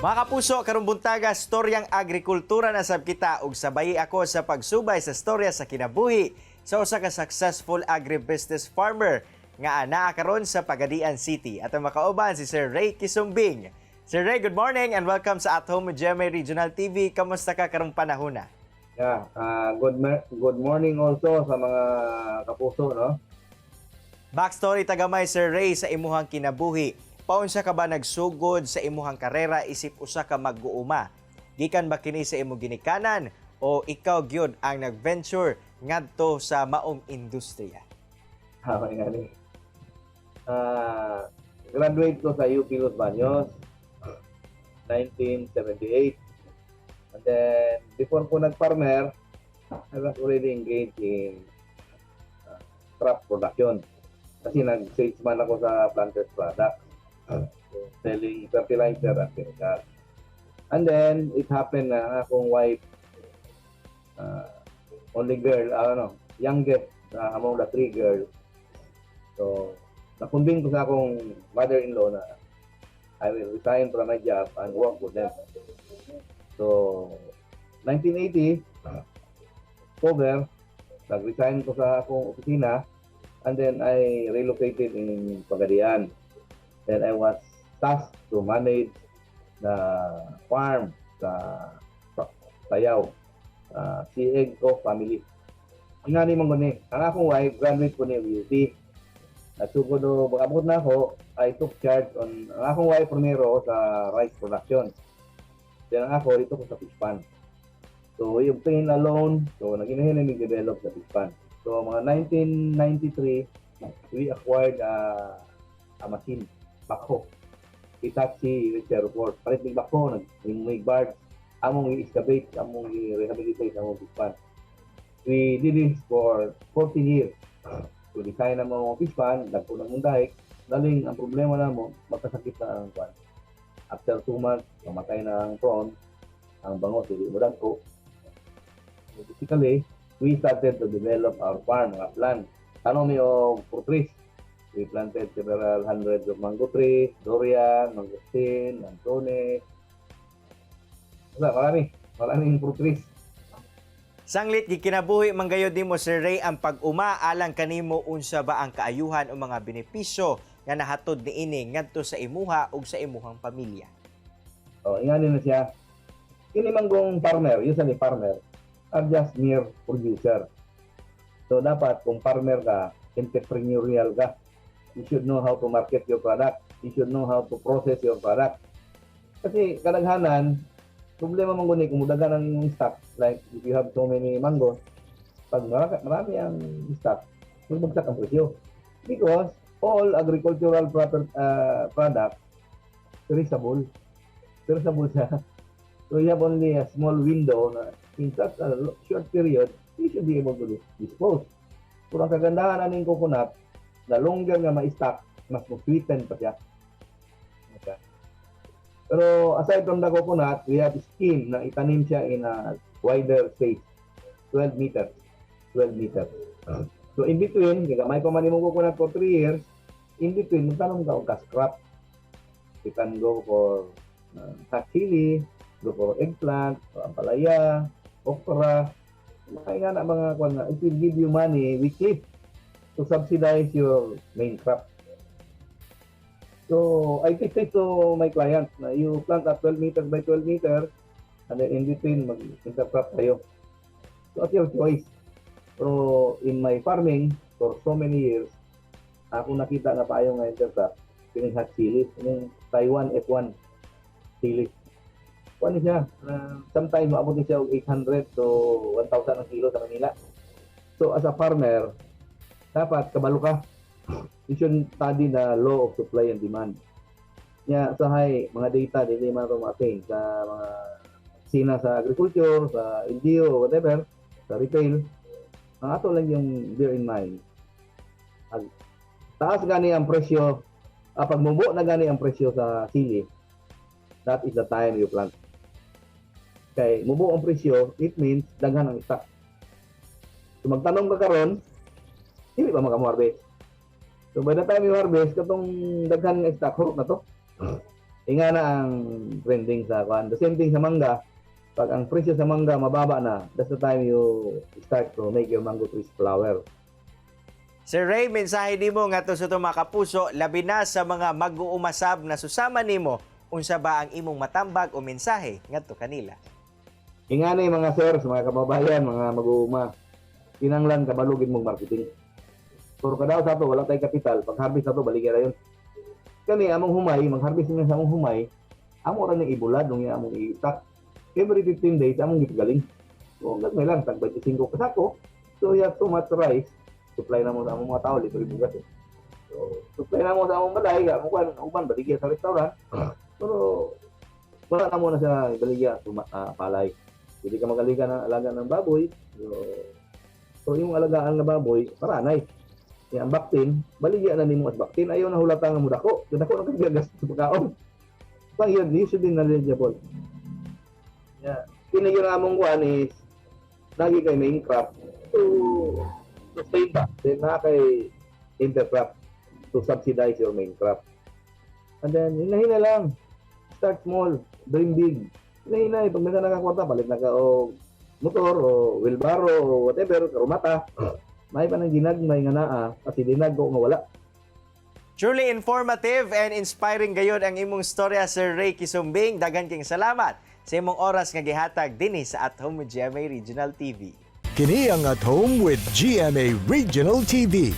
Mga kapuso, karong buntaga, storyang agrikultura na sab kita ug sabay ako sa pagsubay sa storya sa kinabuhi sa usa ka successful agribusiness farmer nga anaa karon sa Pagadian City. At ang makauban si Sir Ray Kisumbing. Sir Ray, good morning and welcome sa At Home with GMA Regional TV. Kamusta ka karong panahona? Good morning also sa mga kapuso, no? Backstory tagamay Sir Ray sa imuhang kinabuhi. Paunsa ka ba nagsugod sa imuhang karera isip usa ka mag-uuma? Gikan ba kini sa imong ginikanan o ikaw gyud ang nag-venture ngadto sa maong industriya? Okay nga ni. Graduate ko sa UP Los Baños 1978. And then before ko nag-farmer, I was already engaged in crop production. Kasi nag-salesman ako sa planted products. Selling fertilizer at chemical. And then it happened na akong wife, only girl, youngest among the 3 girls. So nakumbing ko sa akong mother-in-law na I will resign from my job and work for them. So 1980 October, nag-resign ko sa akong opisina and then I relocated in Pagadian. Then I was tasked to manage the farm sa Tayaw, si Egco family. Ingani man gani, ang akong wife graduate ko ni UP. At sugod do abot na ako, I took charge on ang akong wife primero sa rice production. Then ako dito ko sa fish pond. So yung pain alone, so naginahin na develop sa fish pond. So mga 1993, we acquired a machine. Bako. Hitachi Reservoir. Palit ng bako, nag-wing barge, among i-excavate, among i-rehabilitate, among fish pond. We did this for 14 years. So, design na mga fish pond, nagpo ng mundaik, daling ang problema na mo, magkasakit na ang kwan. After 2 months, mamatay na ang prawn, ang bangos, hindi mo dagko. So, basically, we started to develop our farm, mga plan. Tanong mo yung fruit trees. We planted several hundreds of mango trees, durian, mangosteen, antones. Maraming fruit trees. Sanglit gikinabuhi man gayud nimo Sir Ray ang pag-uma alang kanimo unsa ba ang kaayuhan o mga benepisyo nga nahatod niini ngadto sa imuha ug sa imuhang pamilya. Ingani na siya. Kini manggong farmer, usually farmer, are just mere producer. So dapat kung farmer ka, entrepreneurial ka. You should know how to market your product. You should know how to process your product. Kasi kadaghanan, problema mong guni, kung mudagan ang yung stock, like if you have so many mangoes, pag marami ang stock, magbagsak ang presyo. Because all agricultural products, perishable. Perishable siya. So you have only a small window na in such a short period, you should be able to dispose. Kung ang kagandahan ng coconut, the longer nga ma-stock, mas mo-sweeten pa siya. Okay. Pero aside from the coconut, we have skin na itanim siya in a wider space. 12 meters. 12 meters. So in between, may pa man imong coconut for 3 years, in between, magtanong ka o cash crop. You can go for hot chili, go for eggplant, ampalaya, okra. Kaya nga mga kwan na, it will give you money weekly to subsidize your main crop. So, I teach it to my clients na you plant at 12 meters by 12 meters and then in between, mag-intercrop tayo. So, at your choice. Pero in my farming, for so many years, ako nakita na tayo nga intercrop, yung hot chili, yung Taiwan F1 chili. Kuan siya, sometimes maabot siya 800 to 1,000 ang kilo sa Manila. So, as a farmer, dapat kabalo ka. You should study the law of supply and demand. Nya sa mga data dili man rumating sa mga sina sa agriculture, sa LGU, whatever, sa retail. Ang ato lang yung bear in mind. Taas gani ang presyo, pag mubo na gani ang presyo sa sili, that is the time you plant. Kay mubo ang presyo, it means daghan ang stock. So magtanong ka karon, hindi pa makamuharvest. So by the time you harvest, katong daghan nga stock, hurot na to. Inga na ang trending sa kwan. The same thing sa mangga. Pag ang presyo sa mangga mababa na, that's the time you start to make your mango trees flower. Sir Ray, mensahe nimo ngadto sa mga kapuso labi na sa mga mag-uumasab na susama nimo unsa ba ang imong matambag o mensahe ngadto kanila? Inga na mga sir, sa mga kababayan, mga mag-uuma. Kinanglan kabalugin mong marketing. Pero kadaw sa to, wala tayong kapital. Pag harvest na to, baligyan na yun. Kani among humay, mag-harvest niya sa among humay, amo ra ning ibulad nung among i-stock. Every 15 days among gitgaling. So gagmay lang tag 25 ka sako. So you have so much rice, supply na mo sa among mga tao dito bugas. So supply na mo sa among balay, among kan uban baligya sa restaurant. Pero wala na mo na sa baligya sa palay. Hindi ka magaliga ng alaga ng baboy. So yung alagaan ng baboy, paranay. Ang baktin, baligya na nimo as baktin. Ayaw na hulatan nga mo dako. Dako na kagagas sa pagkaon. Pang yun, you should be knowledgeable. Yeah. Kini yung among kuan is lagi kay main crop to sustain ba. Then na kay intercrop to subsidize your main crop. And then, hina-hina lang. Start small, dream big. Hina-hina, pag may ka nakakwarta, palit na ka o motor o wheelbarrow o whatever, karumata. May pa nang ginagmay nga naa kasi dinag ko nga wala. Truly informative and inspiring gayud ang imong storya, Sir Ray Kisumbing. Daghan king salamat sa imong oras nga gihatag dinhi sa At Home with GMA Regional TV. Kini ang At Home with GMA Regional TV.